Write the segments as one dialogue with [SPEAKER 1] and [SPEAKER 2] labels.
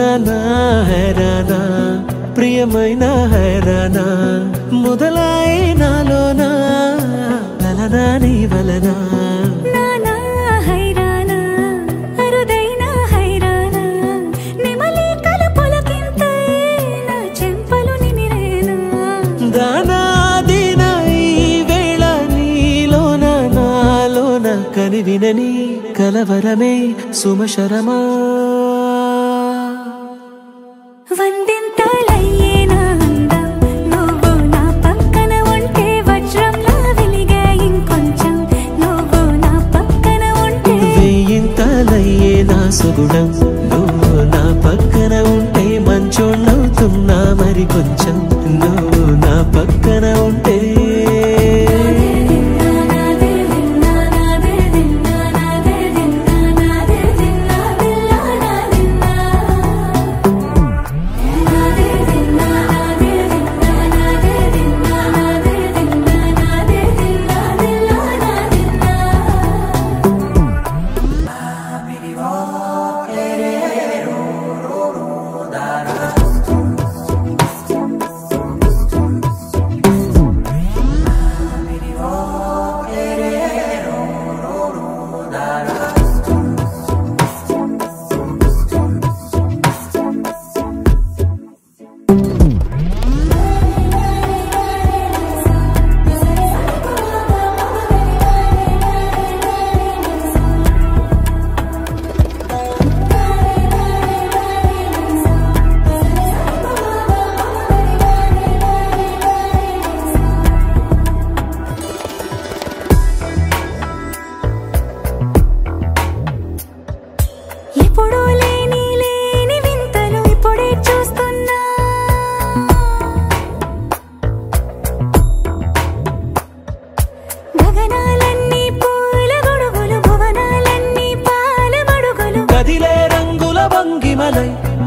[SPEAKER 1] హైరానా హైరానా ప్రియమైన హైరానా మొదలై నాలోనా లలనా నీ వలనా కనివినని కలవరమే సుమశరమా
[SPEAKER 2] వందింతలయ్యేనా అందం నువ్వు నా పక్కన ఉంటే వజ్రంలా వెలిగే ఇంకొంచెం నువ్వు నా పక్కన ఉంటే
[SPEAKER 1] వెయ్యింతలయ్యేనా సుగుణం నువ్వు నా పక్కన ఉంటే మంచోళ్ళవుతున్నా మరి కొంచెం నువ్వు నా పక్కన ఉంటే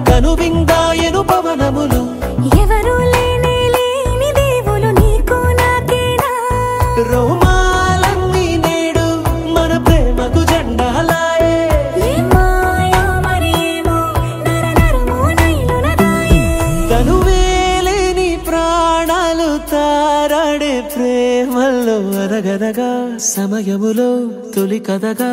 [SPEAKER 1] కనువిందాయను పవనములు
[SPEAKER 2] ఎవరు లేని దేవులు నీకు నాకేనా
[SPEAKER 1] రోమాలన్నీ నేడు మన ప్రేమకు జెండాలాయే
[SPEAKER 2] మాయా మరేమో నరనరమో నైలునదాయే
[SPEAKER 1] తనువేలేని ప్రాణాలు తారాడే ప్రేమల్లో అరగరగా సమయములో తొలి కథగా